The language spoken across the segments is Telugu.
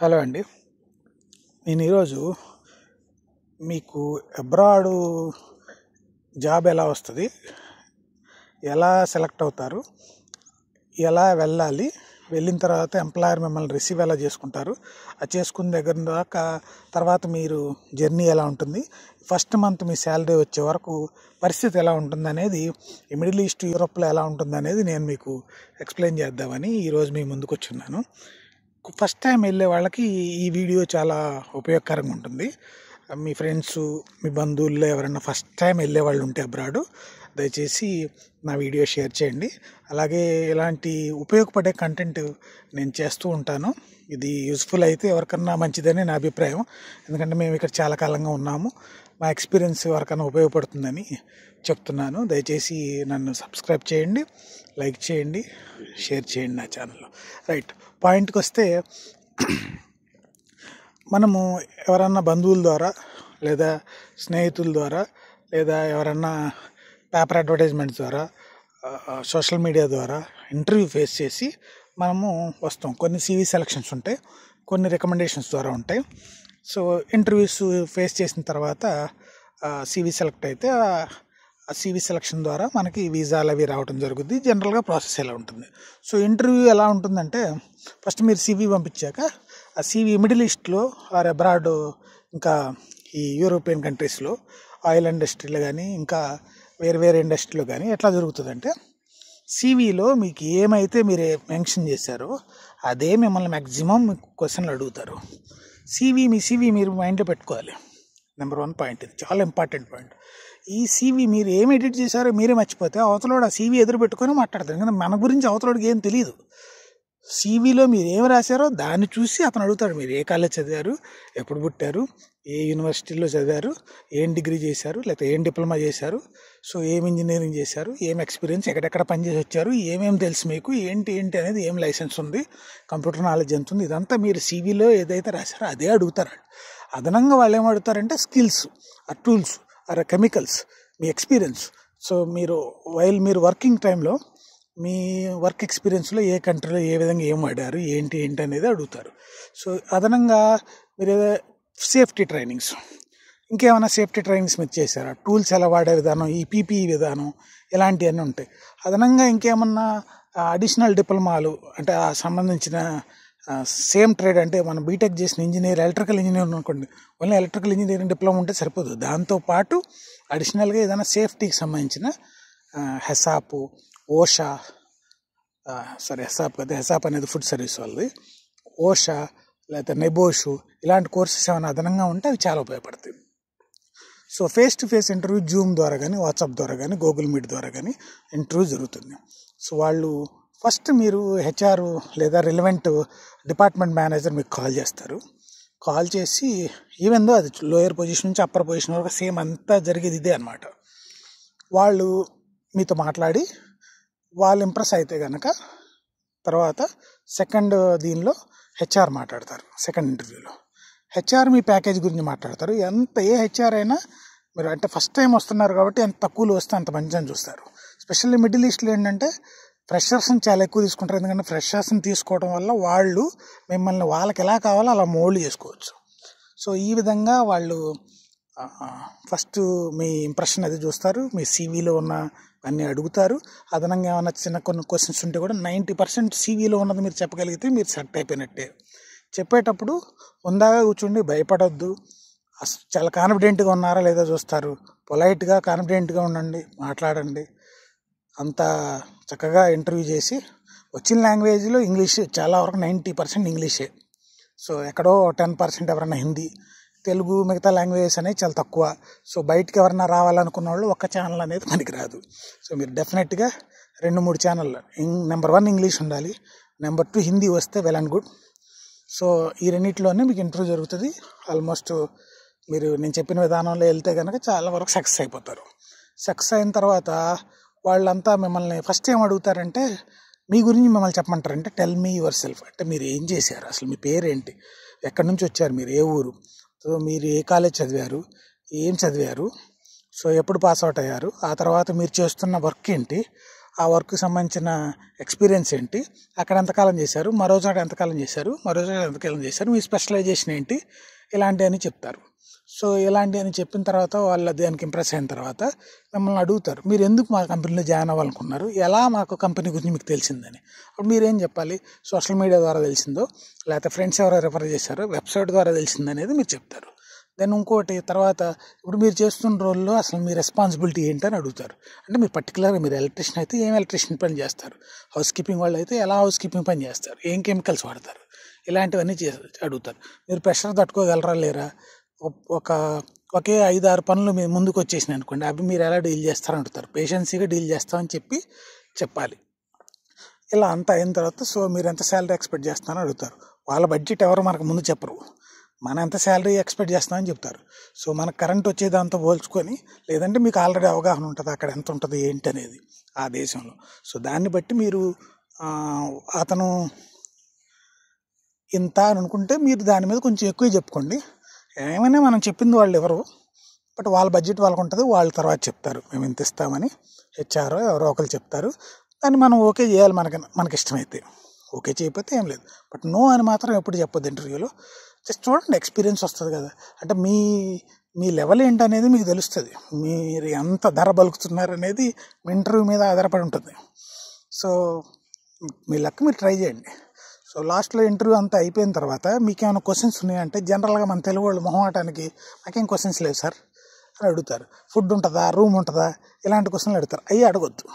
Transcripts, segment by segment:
హలో అండి. నేను ఈరోజు మీకు అబ్రాడ్ జాబ్ ఎలా వస్తుంది, ఎలా సెలెక్ట్ అవుతారు, ఎలా వెళ్ళాలి, వెళ్ళిన తర్వాత ఎంప్లాయర్ మిమ్మల్ని రిసీవ్ ఎలా చేసుకుంటారు, అది చేసుకున్న దగ్గర దాకా తర్వాత మీరు జర్నీ ఎలా ఉంటుంది, ఫస్ట్ మంత్ మీ శాలరీ వచ్చే వరకు పరిస్థితి ఎలా ఉంటుంది అనేది, ఈ మిడిల్ ఈస్ట్ యూరోప్లో ఎలా ఉంటుంది అనేది నేను మీకు ఎక్స్ప్లెయిన్ చేద్దామని ఈరోజు మీ ముందుకు వచ్చున్నాను. ఫస్ట్ టైం వెళ్ళే వాళ్ళకి ఈ వీడియో చాలా ఉపయోగకరంగా ఉంటుంది. మీ ఫ్రెండ్స్, మీ బంధువుల్లో ఎవరైనా ఫస్ట్ టైం వెళ్ళే వాళ్ళు ఉంటే అబ్రాడ్, దయచేసి నా వీడియో షేర్ చేయండి. అలాగే ఇలాంటి ఉపయోగపడే కంటెంట్ నేను చేస్తూ ఉంటాను. ఇది యూస్ఫుల్ అయితే ఎవరికన్నా మంచిదని నా అభిప్రాయం. ఎందుకంటే మేము ఇక్కడ చాలా కాలంగా ఉన్నాము, మా ఎక్స్పీరియన్స్ ఎవరికైనా ఉపయోగపడుతుందని చెప్తున్నాను. దయచేసి నన్ను సబ్స్క్రైబ్ చేయండి, లైక్ చేయండి, షేర్ చేయండి నా ఛానల్లో. రైట్, పాయింట్కి వస్తే, మనము ఎవరన్నా బంధువుల ద్వారా లేదా స్నేహితుల ద్వారా లేదా ఎవరన్నా పేపర్ అడ్వర్టైజ్మెంట్స్ ద్వారా, సోషల్ మీడియా ద్వారా ఇంటర్వ్యూ ఫేస్ చేసి మనము వస్తాం. కొన్ని CV సెలక్షన్స్ ఉంటాయి, కొన్ని రికమెండేషన్స్ ద్వారా ఉంటాయి. సో ఇంటర్వ్యూస్ ఫేస్ చేసిన తర్వాత CV సెలెక్ట్ అయితే ఆ CV సెలక్షన్ ద్వారా మనకి వీసాలు అవి రావడం జరుగుద్ది. జనరల్గా ప్రాసెస్ ఎలా ఉంటుంది. సో ఇంటర్వ్యూ ఎలా ఉంటుందంటే, ఫస్ట్ మీరు CV పంపించాక ఆ CV మిడిల్ ఈస్ట్లో ఆర్ అబ్రాడ్, ఇంకా ఈ యూరోపియన్ కంట్రీస్లో ఆయిల్ ఇండస్ట్రీలో కానీ ఇంకా వేరే వేరే ఇండస్ట్రీలో కానీ ఎట్లా జరుగుతుందంటే, CVలో మీకు ఏమైతే మీరు మెన్షన్ చేశారో అదే మిమ్మల్ని మ్యాక్సిమం క్వశ్చన్లు అడుగుతారు. మీ CV మీరు మైండ్లో పెట్టుకోవాలి. నెంబర్ 1 పాయింట్, ఇది చాలా ఇంపార్టెంట్ పాయింట్. ఈ CV మీరు ఏం ఎడిట్ చేశారో మీరే మర్చిపోతే అవతలోడు ఆ CV ఎదురు పెట్టుకొని మాట్లాడతారు. ఎందుకంటే మన గురించి అవతలోడికి ఏం తెలియదు. CVలో మీరు ఏం రాశారో దాన్ని చూసి అతను అడుగుతాడు, మీరు ఏ కాలేజ్ చదివారు, ఎప్పుడు పుట్టారు, ఏ యూనివర్సిటీలో చదివారు, ఏం డిగ్రీ చేశారు, లేకపోతే ఏం డిప్లొమా చేశారు, సో ఏం ఇంజనీరింగ్ చేశారు, ఏం ఎక్స్పీరియన్స్, ఎక్కడెక్కడ పనిచేసి వచ్చారు, ఏమేమి తెలుసు మీకు, ఏంటి అనేది, ఏం లైసెన్స్ ఉంది, కంప్యూటర్ నాలెడ్జ్ ఎంత ఉంది, ఇదంతా మీరు CVలో ఏదైతే రాశారో అదే అడుగుతారు. అదనంగా వాళ్ళు ఏం అడుగుతారంటే స్కిల్స్, ఆ టూల్స్, ఆ కెమికల్స్, మీ ఎక్స్పీరియన్స్. సో మీరు వర్కింగ్ టైంలో మీ వర్క్ ఎక్స్పీరియన్స్లో ఏ కంట్రీలో ఏ విధంగా ఏం వాడారు, ఏంటి అనేది అడుగుతారు. సో అదనంగా మీరు సేఫ్టీ ట్రైనింగ్స్, ఇంకేమైనా సేఫ్టీ ట్రైనింగ్స్ మీరు చేశారా, టూల్స్ ఎలా వాడే విధానం, ఈ PPE విధానం, ఇలాంటివన్నీ ఉంటాయి. అదనంగా ఇంకేమన్నా అడిషనల్ డిప్లొమాలు, అంటే ఆ సంబంధించిన సేమ్ ట్రేడ్, అంటే మనం బీటెక్ చేసిన ఇంజనీర్, ఎలక్ట్రికల్ ఇంజనీర్ అనుకోండి, ఓన్లీ ఎలక్ట్రికల్ ఇంజనీరింగ్ డిప్లొమా ఉంటే సరిపోదు. దాంతోపాటు అడిషనల్గా ఏదైనా సేఫ్టీకి సంబంధించిన హెసాప్, ఓషా, హెసాప్ అనేది ఫుడ్ సర్వీస్ వాళ్ళది, ఓషా లేకపోతే నెబోషు, ఇలాంటి కోర్సెస్ ఏమైనా అదనంగా ఉంటే అవి చాలా ఉపయోగపడతాయి. So face to face interview Zoom ద్వారా కానీ, వాట్సాప్ ద్వారా కానీ, గూగుల్ మీట్ ద్వారా కానీ ఇంటర్వ్యూ జరుగుతుంది. సో వాళ్ళు ఫస్ట్ మీరు HR లేదా రిలవెంట్ డిపార్ట్మెంట్ మేనేజర్ మీకు కాల్ చేస్తారు. కాల్ చేసి, ఈవెన్ దో అది లోయర్ పొజిషన్ నుంచి అప్పర్ పొజిషన్ వరకు సేమ్ అంతా జరిగేది ఇదే అనమాట. వాళ్ళు మీతో మాట్లాడి వాళ్ళు ఇంప్రెస్ అయితే కనుక తర్వాత సెకండ్ దీనిలో HR మాట్లాడతారు. సెకండ్ ఇంటర్వ్యూలో HR మీ ప్యాకేజ్ గురించి మాట్లాడతారు. ఏ HR అయినా మీరు అంటే ఫస్ట్ టైం వస్తున్నారు కాబట్టి ఎంత తక్కువలో వస్తే అంత మంచిదని చూస్తారు. స్పెషల్లీ మిడిల్ ఈస్ట్లో ఏంటంటే ఫ్రెషర్స్ని చాలా ఎక్కువ తీసుకుంటారు. ఎందుకంటే ఫ్రెషర్స్ని తీసుకోవడం వల్ల వాళ్ళు మిమ్మల్ని వాళ్ళకి ఎలా కావాలో అలా మోల్డ్ చేసుకోవచ్చు. సో ఈ విధంగా వాళ్ళు ఫస్ట్ మీ ఇంప్రెషన్ అది చూస్తారు, మీ CVలో ఉన్న అన్నీ అడుగుతారు. అదనంగా ఏమైనా కొన్ని క్వశ్చన్స్ ఉంటే కూడా 90% CVలో ఉన్నది మీరు చెప్పగలిగితే మీరు సెట్ అయిపోయినట్టే. చెప్పేటప్పుడు ఉందాగా కూర్చోండి, భయపడొద్దు. చాలా కాన్ఫిడెంట్గా ఉన్నారా లేదా చూస్తారు. పొలైట్గా కాన్ఫిడెంట్గా ఉండండి, మాట్లాడండి. అంత చక్కగా ఇంటర్వ్యూ చేసి వచ్చిన లాంగ్వేజ్లో ఇంగ్లీష్, చాలా వరకు 90% ఇంగ్లీషే. సో ఎక్కడో 10% ఎవరైనా హిందీ, తెలుగు, మిగతా లాంగ్వేజెస్ అనేవి చాలా తక్కువ. సో బయటకు ఎవరైనా రావాలనుకున్న వాళ్ళు ఒక్క ఛానల్ అనేది మనకి రాదు. సో మీరు డెఫినెట్గా 2-3 ఛానళ్ళు, నెంబర్ 1 ఇంగ్లీష్ ఉండాలి, నెంబర్ 2 హిందీ వస్తే వెల్ అండ్ గుడ్. సో ఈ రెండింటిలోనే మీకు ఇంటర్వ్యూ జరుగుతుంది. ఆల్మోస్ట్ మీరు నేను చెప్పిన విధానంలో వెళ్తే కనుక చాలా వరకు సక్సెస్ అయిపోతారు. సక్సెస్ అయిన తర్వాత వాళ్ళంతా మిమ్మల్ని ఫస్ట్ ఏం అడుగుతారంటే, మీ గురించి మిమ్మల్ని చెప్పమంటారంటే, టెల్ మీ యువర్ సెల్ఫ్, అంటే మీరు ఏం చేశారు, అసలు మీ పేరేంటి, ఎక్కడి నుంచి వచ్చారు, మీరు ఏ ఊరు, సో మీరు ఏ కాలేజ్ చదివారు, ఏం చదివారు, సో ఎప్పుడు పాస్ అవుట్ అయ్యారు, ఆ తర్వాత మీరు చేస్తున్న వర్క్ ఏంటి, ఆ వర్క్కి సంబంధించిన ఎక్స్పీరియన్స్ ఏంటి, అక్కడ ఎంతకాలం చేశారు, మరో చోట ఎంతకాలం చేశారు, మరో చోట ఎంతకాలం చేశారు, మీ స్పెషలైజేషన్ ఏంటి, ఇలాంటివన్నీ చెప్తారు. సో ఇలాంటివన్నీ చెప్పిన తర్వాత వాళ్ళు దానికి ఇంప్రెస్ అయిన తర్వాత మిమ్మల్ని అడుగుతారు, మీరు ఎందుకు మా కంపెనీలో జాయిన్ అవ్వాలనుకున్నారు, ఎలా మాకు కంపెనీ గురించి మీకు తెలిసిందని. అప్పుడు మీరేం చెప్పాలి, సోషల్ మీడియా ద్వారా తెలిసిందో, లేకపోతే ఫ్రెండ్స్ ఎవరో రిఫర్ చేశారో, వెబ్సైట్ ద్వారా తెలిసిందనేది మీరు చెప్తారు. దెన్ ఇంకోటి తర్వాత ఇప్పుడు మీరు చేస్తున్న రోల్లో అసలు మీ రెస్పాన్సిబిలిటీ ఏంటని అడుగుతారు. అంటే మీరు పర్టికులర్గా మీరు ఎలక్ట్రీషియన్ అయితే ఏం ఎలక్ట్రీషియన్ పని చేస్తారు, హౌస్ కీపింగ్ వాళ్ళు అయితే ఎలా హౌస్ కీపింగ్ పని చేస్తారు, ఏం కెమికల్స్ వాడతారు, ఇలాంటివన్నీ అడుగుతారు. మీరు ప్రెషర్ తట్టుకోగలరా లేరా, ఒకే 5-6 పనులు మీ ముందుకు వచ్చేసినాయి అనుకోండి, అవి మీరు ఎలా డీల్ చేస్తారని అడుగుతారు. పేషెన్సీగా డీల్ చేస్తామని చెప్పాలి. ఇలా అంతా అయిన తర్వాత సో మీరు ఎంత శాలరీ ఎక్స్పెక్ట్ చేస్తారని అడుగుతారు. వాళ్ళ బడ్జెట్ ఎవరు మనకు ముందు చెప్పరు, మనం ఎంత శాలరీ ఎక్స్పెక్ట్ చేస్తామని చెప్తారు. సో మనకు కరెంట్ వచ్చే దాంతో పోల్చుకొని, లేదంటే మీకు ఆల్రెడీ అవగాహన ఉంటుంది అక్కడ ఎంత ఉంటుంది ఏంటి అనేది ఆ దేశంలో. సో దాన్ని బట్టి మీరు అతను ఇంత అని అనుకుంటే మీరు దాని మీద కొంచెం ఎక్కువ చెప్పుకోండి. ఏమైనా మనం చెప్పింది వాళ్ళు ఎవరు, బట్ వాళ్ళ బడ్జెట్ వాళ్ళకు ఉంటుంది, వాళ్ళు తర్వాత చెప్తారు మేము ఇంత ఇస్తామని. హెచ్ఆర్ ఎవరో ఒకరు చెప్తారు, దాన్ని మనం ఓకే చేయాలి మనకి ఇష్టమైతే. ఓకే చేయకపోతే ఏం లేదు, బట్ నో అని మాత్రం ఎప్పుడు చెప్పొద్దు ఇంటర్వ్యూలో. జస్ట్ చూడండి, ఎక్స్పీరియన్స్ వస్తుంది కదా, అంటే మీ లెవెల్ ఏంటనేది మీకు తెలుస్తుంది, మీరు ఎంత ధర బలుకుతున్నారు అనేది మీ ఇంటర్వ్యూ మీద ఆధారపడి ఉంటుంది. సో మీ లక్ మీరు ట్రై చేయండి. సో లాస్ట్లో ఇంటర్వ్యూ అంతా అయిపోయిన తర్వాత మీకు ఏమైనా క్వశ్చన్స్ ఉన్నాయంటే, జనరల్గా మన తెలుగు వాళ్ళు మొహమాటానికి నాకేం క్వశ్చన్స్ లేవు సార్ అని అడుగుతారు. ఫుడ్ ఉంటుందా, రూమ్ ఉంటుందా, ఇలాంటి క్వశ్చన్లు అడుగుతారు. అవి అడగొద్దు.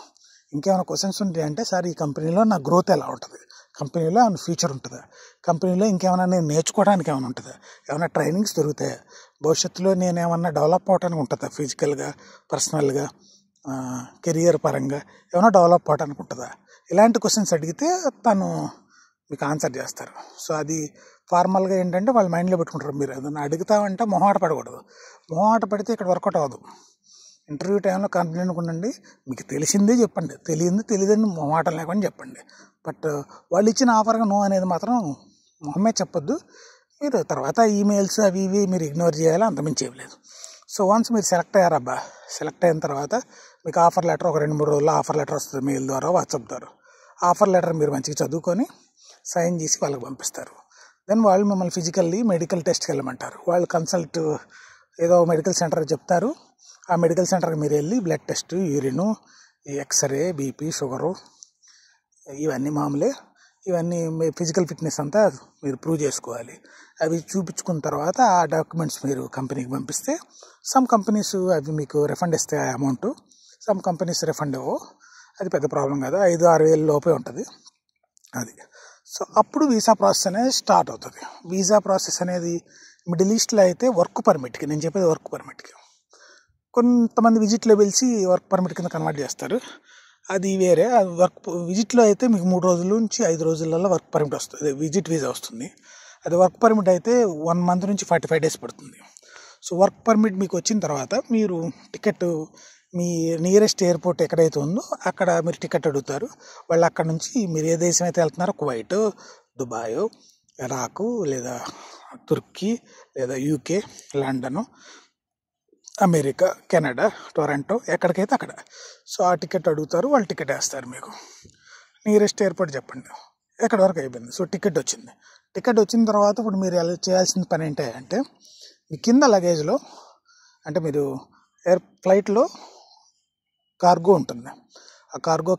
ఇంకేమైనా క్వశ్చన్స్ ఉంటాయంటే, సార్ ఈ కంపెనీలో నా గ్రోత్ ఎలా ఉంటుంది, కంపెనీలో ఏమైనా ఫ్యూచర్ ఉంటుందా, కంపెనీలో ఇంకేమైనా నేను నేర్చుకోవడానికి ఏమైనా ఉంటుందా, ఏమైనా ట్రైనింగ్స్ దొరుకుతాయా, భవిష్యత్తులో నేను ఏమన్నా డెవలప్ అవడానికి ఉంటుందా, ఫిజికల్గా పర్సనల్గా కెరియర్ పరంగా ఏమైనా డెవలప్ అవడానికి ఉంటుందా, ఇలాంటి క్వశ్చన్స్ అడిగితే తను మీకు ఆన్సర్ చేస్తారు. సో అది ఫార్మల్గా ఏంటంటే వాళ్ళు మైండ్లో పెట్టుకుంటారు. మీరు ఏదైనా అడుగుతామంటే మొహమాట పడకూడదు, మొహమాట పడితే ఇక్కడ వర్కౌట్ అవ్వదు. ఇంటర్వ్యూ టైంలో కాన్ఫిడెంట్గా ఉండండి, మీకు తెలిసిందే చెప్పండి, తెలియదని మొహమాటం లేకుండా చెప్పండి. బట్ వాళ్ళు ఇచ్చిన ఆఫర్గా నో అనేది మాత్రం మొహమే చెప్పొద్దు. మీరు తర్వాత ఈమెయిల్స్ అవి ఇవి మీరు ఇగ్నోర్ చేయాలి, అంతమించి ఏం లేదు. సో వన్స్ మీరు సెలెక్ట్ అయ్యారబ్బా, సెలెక్ట్ అయిన తర్వాత మీకు ఆఫర్ లెటర్ ఒక 2-3 రోజుల్లో ఆఫర్ లెటర్ వస్తుంది, మెయిల్ ద్వారా వాట్సాప్ ద్వారా. ఆఫర్ లెటర్ మీరు మంచిగా చదువుకొని సైన్ చేసి వాళ్ళకి పంపిస్తారు. దెన్ వాళ్ళు మిమ్మల్ని ఫిజికల్లీ మెడికల్ టెస్ట్కి వెళ్ళమంటారు. వాళ్ళు కన్సల్ట్ ఏదో మెడికల్ సెంటర్ చెప్తారు, ఆ మెడికల్ సెంటర్కి మీరు వెళ్ళి blood test, urine, x ray, BP, sugar, ఇవన్నీ మామూలే. ఇవన్నీ మీ ఫిజికల్ ఫిట్నెస్ అంతా మీరు ప్రూవ్ చేసుకోవాలి. అవి చూపించుకున్న తర్వాత ఆ డాక్యుమెంట్స్ మీరు కంపెనీకి పంపిస్తే, సమ్ కంపెనీస్ అవి మీకు రిఫండ్ ఇస్తాయి ఆ అమౌంట్, సమ్ కంపెనీస్ రిఫండ్ ఇవ్వవు. అది పెద్ద ప్రాబ్లం కాదు, 5-6 వేల లోపే ఉంటుంది అది. సో అప్పుడు వీసా ప్రాసెస్ అనేది స్టార్ట్ అవుతుంది. వీసా ప్రాసెస్ అనేది మిడిల్ ఈస్ట్లో అయితే వర్క్ పర్మిట్కి, నేను చెప్పేది వర్క్ పర్మిట్కి, కొంతమంది విజిట్లో పిలిచి వర్క్ పర్మిట్ కింద కన్వర్ట్ చేస్తారు, అది వేరే. వర్క్ విజిట్లో అయితే మీకు 3 రోజుల నుంచి 5 రోజులలో వర్క్ పర్మిట్ వస్తుంది, విజిట్ వీసా వస్తుంది. అది వర్క్ పర్మిట్ అయితే 1 మంత్ నుంచి 45 days పడుతుంది. సో వర్క్ పర్మిట్ మీకు వచ్చిన తర్వాత మీరు టికెట్, మీ నియరెస్ట్ ఎయిర్పోర్ట్ ఎక్కడైతే ఉందో అక్కడ మీరు టికెట్ అడుగుతారు. వాళ్ళు అక్కడ నుంచి మీరు ఏ దేశం అయితే వెళ్తున్నారో, కువైట్, దుబాయ్, ఇరాకు, లేదా తుర్కీ, లేదా UK, London, America, Canada, Toronto, ఎక్కడికైతే అక్కడ. సో ఆ టికెట్ అడుగుతారు, వాళ్ళు టికెట్ వేస్తారు మీకు. నియరెస్ట్ ఎయిర్పోర్ట్ చెప్పండి, ఎక్కడి వరకు అయిపోయింది. సో టికెట్ వచ్చింది. టికెట్ వచ్చిన తర్వాత ఇప్పుడు మీరు చేయాల్సిన పని ఏంటంటే, మీ కింద లగేజ్లో, అంటే మీరు ఫ్లైట్లో కార్గో ఉంటుంది, ఆ కార్గో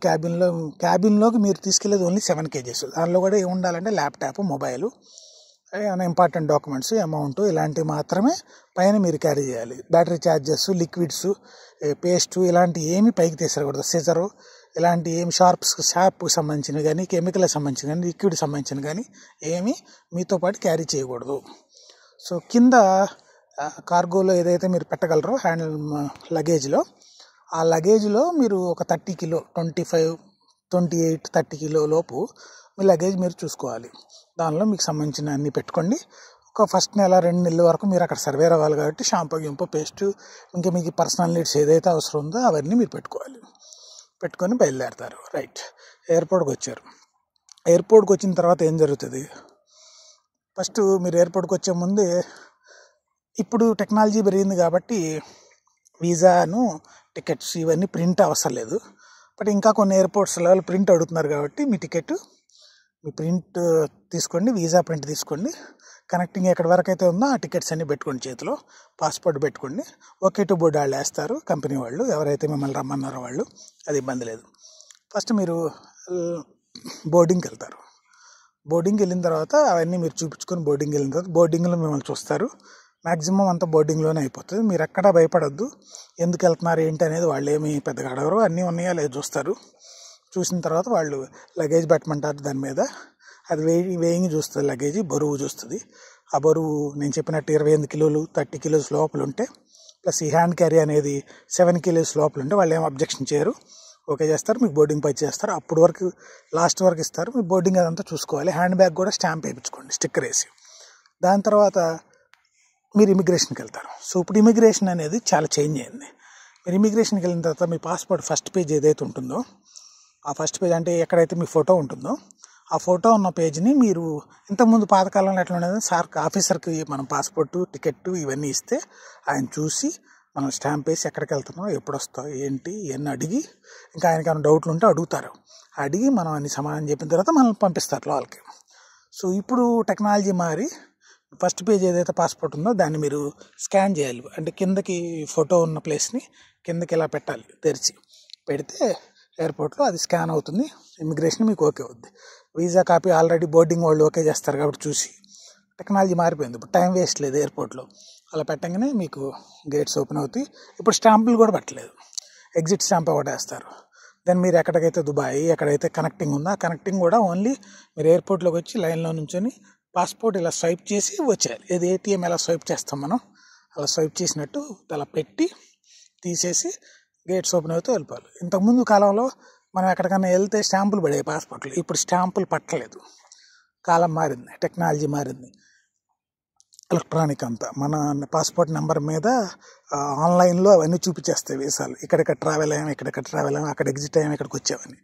క్యాబిన్లోకి మీరు తీసుకెళ్ళేది ఓన్లీ 7 kgs. దానిలో కూడా ఏమి ఉండాలంటే ల్యాప్టాప్, మొబైలు, ఏమైనా ఇంపార్టెంట్ డాక్యుమెంట్స్, అమౌంట్, ఇలాంటివి మాత్రమే పైన మీరు క్యారీ చేయాలి. బ్యాటరీ ఛార్జెస్, లిక్విడ్స్, పేస్టు, ఇలాంటివి ఏమి పైకి తీసుకురాకూడదు. సిజరు, ఇలాంటి ఏమి షార్ప్కి సంబంధించినవి కానీ, కెమికల్కి సంబంధించిన కానీ, లిక్విడ్కి సంబంధించిన కానీ ఏమి మీతో పాటు క్యారీ చేయకూడదు. సో కింద కార్గోలో ఏదైతే మీరు పెట్టగలరో హ్యాండిల్ లగేజ్లో, ఆ లగేజ్లో మీరు ఒక 30 kg, 25, 28, 30 kg లోపు మీ లగేజ్ మీరు చూసుకోవాలి. దానిలో మీకు సంబంధించిన అన్నీ పెట్టుకోండి. ఒక ఫస్ట్ నెల 2 నెలల వరకు మీరు అక్కడ సర్వే అవ్వాలి కాబట్టి షాంపూ, గింపు, పేస్టు, ఇంకా మీకు పర్సనల్ నీడ్స్ ఏదైతే అవసరం ఉందో అవన్నీ మీరు పెట్టుకోవాలి. పెట్టుకొని బయలుదేరుతారు. రైట్, ఎయిర్పోర్ట్కి వచ్చారు. ఎయిర్పోర్ట్కి వచ్చిన తర్వాత ఏం జరుగుతుంది? ఫస్ట్ మీరు ఎయిర్పోర్ట్కి వచ్చే ముందే, ఇప్పుడు టెక్నాలజీ పెరిగింది కాబట్టి వీసాను, టికెట్స్ ఇవన్నీ ప్రింట్ అవసరం లేదు. బట్ ఇంకా కొన్ని ఎయిర్పోర్ట్స్లో ప్రింట్ అడుగుతున్నారు కాబట్టి మీ ప్రింట్ తీసుకోండి, వీసా ప్రింట్ తీసుకోండి, కనెక్టింగ్ ఎక్కడి వరకు అయితే ఉందో ఆ టికెట్స్ అన్నీ పెట్టుకోండి, చేతిలో పాస్పోర్ట్ పెట్టుకోండి. ఓకే టు బోర్డ్ వాళ్ళు వేస్తారు, కంపెనీ వాళ్ళు ఎవరైతే మిమ్మల్ని రమ్మన్నారో వాళ్ళు, అది ఇబ్బంది లేదు. ఫస్ట్ మీరు బోర్డింగ్కి వెళ్తారు. బోర్డింగ్కి వెళ్ళిన తర్వాత అవన్నీ మీరు చూపించుకొని బోర్డింగ్కి వెళ్ళిన తర్వాత బోర్డింగ్లో మిమ్మల్ని చూస్తారు. మ్యాక్సిమం అంతా బోర్డింగ్లోనే అయిపోతుంది. మీరు ఎక్కడా భయపడద్దు, ఎందుకు వెళ్తున్నారు ఏంటి అనేది వాళ్ళు ఏమి పెద్దగా అడగరు, అన్నీ ఉన్నాయా లేదు చూస్తారు. చూసిన తర్వాత వాళ్ళు లగేజ్ పెట్టమంటారు, దాని మీద అది వేయింగ్ చూస్తుంది, లగేజ్ బరువు చూస్తుంది. ఆ బరువు నేను చెప్పినట్టు 28 కిలోలు 30 కిలోస్ లోపల ఉంటే, ప్లస్ ఈ హ్యాండ్ క్యారీ అనేది 7 కిలోస్ లోపల ఉంటే వాళ్ళు ఏం అబ్జెక్షన్ చేయరు, ఓకే చేస్తారు, మీకు బోర్డింగ్ పై చేస్తారు. అప్పుడు వరకు లాస్ట్ వరకు ఇస్తారు, మీ బోర్డింగ్ అదంతా చూసుకోవాలి. హ్యాండ్ బ్యాగ్ కూడా స్టాంప్ వేయించుకోండి, స్టిక్కర్ వేసి. దాని తర్వాత మీరు ఇమిగ్రేషన్కి వెళ్తారు. సో ఇప్పుడు ఇమిగ్రేషన్ అనేది చాలా చేంజ్ అయింది. మీరు ఇమిగ్రేషన్కి వెళ్ళిన తర్వాత మీ పాస్పోర్ట్ ఫస్ట్ పేజ్ ఏదైతే ఉంటుందో, ఆ ఫస్ట్ పేజ్ అంటే ఎక్కడైతే మీ ఫోటో ఉంటుందో ఆ ఫోటో ఉన్న పేజ్ని మీరు ఇంతకుముందు పాతకాలంలో ఎట్లా ఉండేది, ఆఫీసర్కి మనం పాస్పోర్టు టికెట్ ఇవన్నీ ఇస్తే ఆయన చూసి మనం స్టాంప్ వేసి ఎక్కడికి వెళ్తున్నాం, ఎప్పుడు వస్తావు, ఏంటి ఇవన్నీ అడిగి, ఇంకా ఆయనకి ఏమైనా డౌట్లు ఉంటే అడుగుతారు. అడిగి మనం అన్ని సమాధానం చెప్పిన తర్వాత మనల్ని పంపిస్తారు లోపలికి. సో ఇప్పుడు టెక్నాలజీ మారి ఫస్ట్ పేజ్ ఏదైతే పాస్పోర్ట్ ఉందో దాన్ని మీరు స్కాన్ చేయాలి. అంటే కిందకి ఫోటో ఉన్న ప్లేస్ని కిందకి ఇలా పెట్టాలి, తెరిచి పెడితే ఎయిర్పోర్ట్లో అది స్కాన్ అవుతుంది, ఇమిగ్రేషన్ మీకు ఓకే అవుద్ది. వీసా కాపీ ఆల్రెడీ బోర్డింగ్ వాళ్ళు ఓకే చేస్తారు కాబట్టి చూసి, టెక్నాలజీ మారిపోయింది, ఇప్పుడు టైం వేస్ట్ లేదు ఎయిర్పోర్ట్లో. అలా పెట్టగానే మీకు గేట్స్ ఓపెన్ అవుతాయి. ఇప్పుడు స్టాంపులు కూడా పెట్టలేదు, ఎగ్జిట్ స్టాంప్ ఒకటి వేస్తారు. దెన్ మీరు ఎక్కడికైతే దుబాయ్ ఎక్కడైతే కనెక్టింగ్ ఉందో ఆ కనెక్టింగ్ కూడా ఓన్లీ మీరు ఎయిర్పోర్ట్లోకి వచ్చి లైన్లో నుంచొని పాస్పోర్ట్ ఇలా స్వైప్ చేసి వచ్చేయాలి. ఏది ఏటీఎం ఎలా స్వైప్ చేస్తాం మనం, అలా స్వైప్ చేసినట్టు అలా పెట్టి తీసేసి గేట్స్ ఓపెన్ అవుతూ వెళ్ళిపోవాలి. ఇంతకుముందు కాలంలో మనం ఎక్కడికైనా వెళ్తే స్టాంపులు పడేవి పాస్పోర్ట్లు, ఇప్పుడు స్టాంపులు పట్టలేదు. కాలం మారింది, టెక్నాలజీ మారింది, ఎలక్ట్రానిక్ అంతా. మన పాస్పోర్ట్ నెంబర్ మీద ఆన్లైన్లో అవన్నీ చూపించేస్తాయి వీసాలు, ఇక్కడిక్కడ ట్రావెల్ అయ్యాం, ఇక్కడిక్కడ ట్రావెల్ అయ్యాం, అక్కడ ఎగ్జిట్ అయ్యాం, ఇక్కడికి వచ్చామని.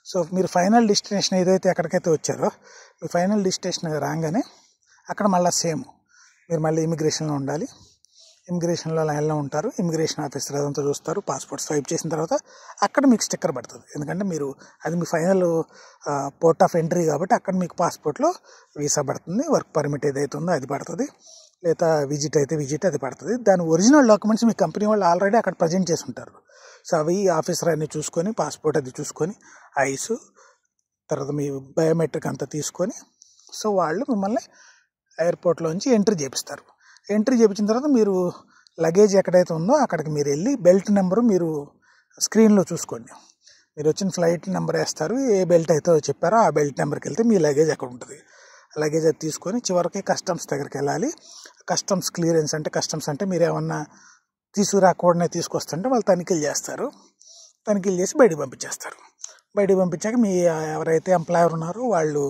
సో మీరు ఫైనల్ డెస్టినేషన్ ఏదైతే ఎక్కడికైతే వచ్చారో మీ ఫైనల్ డెస్టినేషన్ రాగానే అక్కడ మళ్ళీ సేమ్ మీరు మళ్ళీ ఇమిగ్రేషన్లో ఉండాలి. ఇమిగ్రేషన్లో లైన్లో ఉంటారు, ఇమిగ్రేషన్ ఆఫీసర్ అదంతా చూస్తారు. పాస్పోర్ట్ స్వైప్ చేసిన తర్వాత అక్కడ మీకు స్టిక్కర్ పడుతుంది, ఎందుకంటే మీరు అది మీ ఫైనల్ పోర్ట్ ఆఫ్ ఎంట్రీ కాబట్టి అక్కడ మీకు పాస్పోర్ట్లో వీసా పడుతుంది. వర్క్ పర్మిట్ ఏదైతే ఉందో అది పడుతుంది, లేదా విజిట్ అయితే విజిట్ అది పడుతుంది. దాని ఒరిజినల్ డాక్యుమెంట్స్ మీ కంపెనీ వాళ్ళు ఆల్రెడీ అక్కడ ప్రజెంట్ చేసి ఉంటారు. సో అవి ఆఫీసర్ అన్ని చూసుకొని పాస్పోర్ట్ అది చూసుకొని ఐసు తర్వాత మీ బయోమెట్రిక్ అంతా తీసుకొని సో వాళ్ళు మిమ్మల్ని ఎయిర్పోర్ట్లోంచి ఎంట్రీ చేపిస్తారు. ఎంట్రీ చేయించిన తర్వాత మీరు లగేజ్ ఎక్కడైతే ఉందో అక్కడికి మీరు వెళ్ళి బెల్ట్ నెంబరు మీరు స్క్రీన్లో చూసుకోండి. మీరు వచ్చిన ఫ్లైట్ నెంబర్ వేస్తారు, ఏ బెల్ట్ అయితే చెప్పారో ఆ బెల్ట్ నెంబర్కి వెళ్తే మీ లగేజ్ అక్కడ ఉంటుంది. లగేజ్ అది తీసుకొని చివరికి కస్టమ్స్ దగ్గరికి వెళ్ళాలి. కస్టమ్స్ క్లియరెన్స్ అంటే కస్టమ్స్ అంటే మీరు ఏమన్నా తీసుకురాకూడనే తీసుకొస్తుంటే వాళ్ళు తనిఖీలు చేస్తారు, తనిఖీలు చేసి బయటికి పంపించేస్తారు. బయటికి పంపించాక మీ ఎవరైతే ఎంప్లాయర్ ఉన్నారో వాళ్ళు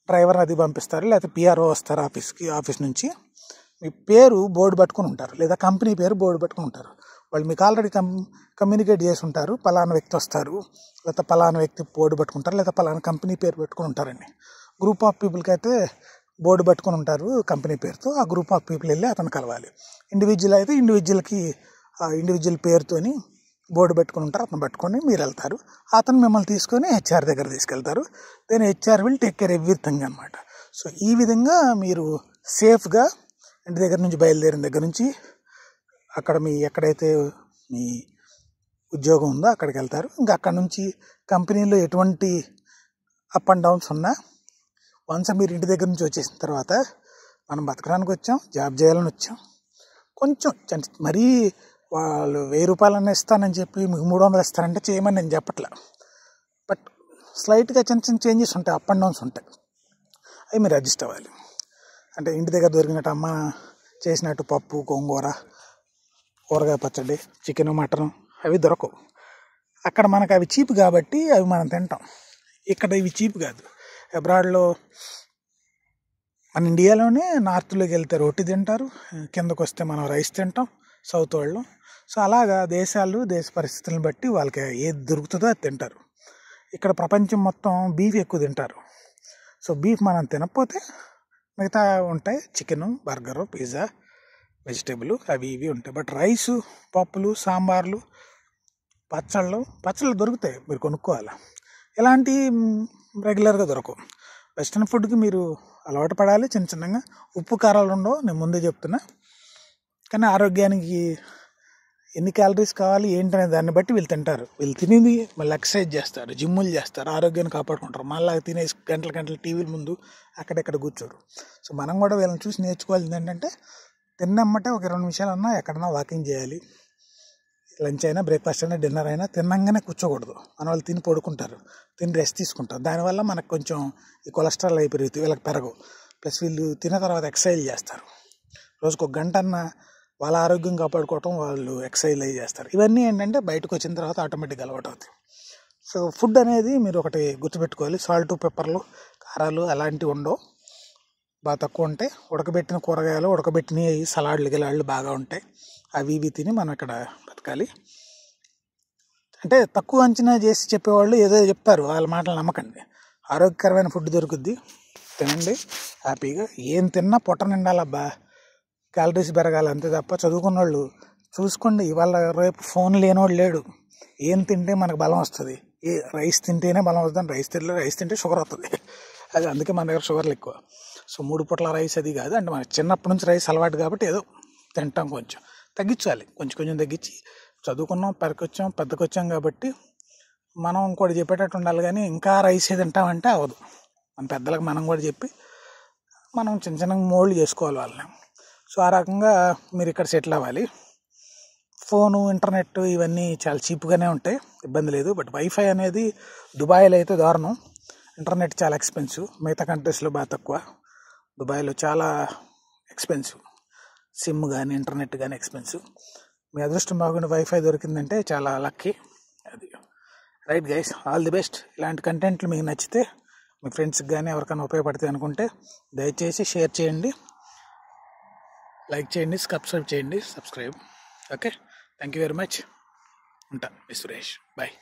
డ్రైవర్ అది పంపిస్తారు, లేకపోతే పిఆర్ఓ వస్తారు ఆఫీస్ నుంచి. మీ పేరు బోర్డు పట్టుకుని ఉంటారు, లేదా కంపెనీ పేరు బోర్డు పట్టుకుని ఉంటారు. వాళ్ళు మీకు ఆల్రెడీ కమ్యూనికేట్ చేసి ఉంటారు, పలానా వ్యక్తి వస్తారు, లేకపోతే పలానా వ్యక్తి బోర్డు పట్టుకుంటారు, లేదా పలానా కంపెనీ పేరు పెట్టుకుని ఉంటారండి. గ్రూప్ ఆఫ్ పీపుల్కి అయితే బోర్డు పట్టుకుని ఉంటారు కంపెనీ పేరుతో, ఆ గ్రూప్ ఆఫ్ పీపుల్ వెళ్ళి అతను కలవాలి. ఇండివిజువల్ అయితే ఇండివిజువల్ పేరుతోని బోర్డు పెట్టుకుని ఉంటారు, అతను పట్టుకొని మీరు వెళ్తారు. అతను మిమ్మల్ని తీసుకొని హెచ్ఆర్ దగ్గర తీసుకెళ్తారు. Then HR will take care everything అనమాట. సో ఈ విధంగా మీరు సేఫ్గా ఇంటి దగ్గర నుంచి బయలుదేరిన దగ్గర నుంచి అక్కడ మీ ఎక్కడైతే మీ ఉద్యోగం ఉందో అక్కడికి వెళ్తారు. ఇంకా అక్కడ నుంచి కంపెనీలో ఎటువంటి అప్ అండ్ డౌన్స్ ఉన్నా వన్స్ మీరు ఇంటి దగ్గర నుంచి వచ్చేసిన తర్వాత మనం బతకడానికి వచ్చాం, జాబ్ చేయాలని వచ్చాం, కొంచెం మరీ వాళ్ళు 1000 రూపాయలన్నా ఇస్తానని చెప్పి మీకు 300 ఇస్తారంటే చేయమని నేను చెప్పట్లే. బట్ స్లైట్గా చిన్న చిన్న చేంజెస్ ఉంటాయి, అప్ అండ్ డౌన్స్ ఉంటాయి, అవి మీరు అడ్జస్ట్ అవ్వాలి. అంటే ఇంటి దగ్గర దొరికినట్టు అమ్మ చేసినట్టు పప్పు, గోంగూర, కూరగాయ పచ్చడి, చికెను, మటను అవి దొరకవు. అక్కడ మనకు అవి చీప్ కాబట్టి అవి మనం తింటాం. ఇక్కడ ఇవి చీప్ కాదు. అబ్రాడ్లో మన ఇండియాలోనే నార్త్లోకి వెళ్తే రోటీ తింటారు, కిందకు వస్తే మనం రైస్ తింటాం సౌత్ వాళ్ళు. సో అలాగా దేశ పరిస్థితులను బట్టి వాళ్ళకి ఏది దొరుకుతుందో అది తింటారు. ఇక్కడ ప్రపంచం మొత్తం బీఫ్ ఎక్కువ తింటారు. సో బీఫ్ మనం తినకపోతే మిగతా ఉంటాయి, చికెను, బర్గరు, పిజ్జా, వెజిటేబుల్ అవి ఇవి ఉంటాయి. బట్ రైసు, పప్పులు, సాంబార్లు పచ్చళ్ళు దొరుకుతాయి, మీరు కొనుక్కోవాలి. ఇలాంటి రెగ్యులర్గా దొరకవు. వెస్ట్రన్ ఫుడ్కి మీరు అలవాటు పడాలి చిన్న చిన్నగా. ఉప్పు కారాలు ఉండవు, నేను ముందే చెప్తున్నా. కానీ ఆరోగ్యానికి ఎన్ని క్యాలరీస్ కావాలి ఏంటనే దాన్ని బట్టి వీళ్ళు తింటారు. వీళ్ళు తినేది మళ్ళీ ఎక్సర్సైజ్ చేస్తారు, జిమ్ములు చేస్తారు, ఆరోగ్యాన్ని కాపాడుకుంటారు. మళ్ళీ తినేసి గంటల టీవీల ముందు అక్కడెక్కడ కూర్చోరు. సో మనం కూడా వీళ్ళని చూసి నేర్చుకోవాల్సింది ఏంటంటే, తిన్నమ్మటే ఒక 20 నిమిషాలన్నా ఎక్కడన్నా వాకింగ్ చేయాలి. లంచ్ అయినా, బ్రేక్ఫాస్ట్ అయినా, డిన్నర్ అయినా తిన్నంగానే కూర్చోకూడదు. మన వాళ్ళు తిని పడుకుంటారు, తిని రెస్ట్ తీసుకుంటారు. దానివల్ల మనకు కొంచెం ఈ కొలెస్ట్రాల్ అయి పెరుగుతుంది, వీళ్ళకి పెరగవు. ప్లస్ వీళ్ళు తిన్న తర్వాత ఎక్సర్సైజ్ చేస్తారు. రోజుకు 1 గంట అన్న వాళ్ళ ఆరోగ్యం కాపాడుకోవటం వాళ్ళు ఎక్సర్సైజ్ అయి చేస్తారు. ఇవన్నీ ఏంటంటే బయటకు వచ్చిన తర్వాత ఆటోమేటిక్గా అలవాటు అవుతాయి. సో ఫుడ్ అనేది మీరు ఒకటి గుర్తుపెట్టుకోవాలి, సాల్ట్, పెప్పర్లు, కారాలు అలాంటివి ఉండవు, బాగా తక్కువ ఉంటాయి. ఉడకబెట్టిన కూరగాయలు, ఉడకబెట్టిన సలాడ్లు గిలాడ్లు బాగా ఉంటాయి. అవి ఇవి తిని మనం ఇక్కడ బతకాలి. అంటే తక్కువ అంచనా చేసి చెప్పేవాళ్ళు ఏదో చెప్తారు, వాళ్ళ మాటలు నమ్మకండి. ఆరోగ్యకరమైన ఫుడ్ దొరుకుద్ది, తినండి హ్యాపీగా. ఏం తిన్నా పొట్ట నిండాలబ్బా, క్యాలరీస్ పెరగాలి అంతే తప్ప. చదువుకున్న వాళ్ళు చూసుకోండి, ఇవాళ రేపు ఫోన్ లేనివాడు లేడు. ఏం తింటే మనకు బలం వస్తుంది, రైస్ తింటేనే బలం వస్తుంది. రైస్ తింటే షుగర్ వస్తుంది, అది అందుకే మన దగ్గర షుగర్లు ఎక్కువ. సో 3 పూట్ల రైస్ అది కాదు, అంటే మనకి చిన్నప్పటి నుంచి రైస్ అలవాటు కాబట్టి ఏదో తింటాం. కొంచెం తగ్గించాలి, కొంచెం తగ్గించి. చదువుకున్నాం, పెద్దకొచ్చాం కాబట్టి మనం ఇంకోటి చెప్పేటట్టు ఉండాలి. కానీ ఇంకా రైస్ తింటామంటే అవ్వదు. మన పెద్దలకు మనం కూడా చెప్పి మనం చిన్న మోల్డ్ చేసుకోవాలి వాళ్ళని. సో ఆ రకంగా మీరు ఇక్కడ సెటిల్ అవ్వాలి. ఫోను, ఇంటర్నెట్ ఇవన్నీ చాలా చీప్గానే ఉంటాయి, ఇబ్బంది లేదు. బట్ వైఫై అనేది దుబాయ్లో అయితే దారుణం. ఇంటర్నెట్ చాలా ఎక్స్పెన్సివ్, మిగతా కంట్రీస్లో బాగా తక్కువ. దుబాయ్లో చాలా ఎక్స్పెన్సివ్, సిమ్ కానీ ఇంటర్నెట్ కానీ ఎక్స్పెన్సివ్. మీ అదృష్టం బాగుండి వైఫై దొరికిందంటే చాలా లక్కీ. అది right guys, all the best. ఇలాంటి కంటెంట్లు మీకు నచ్చితే మీ ఫ్రెండ్స్కి కానీ ఎవరికైనా ఉపయోగపడుతుంది అనుకుంటే దయచేసి షేర్ చేయండి, లైక్ చేయండి, subscribe. Okay, thank you very much. ఉంటా, మీ సురేష్. బాయ్.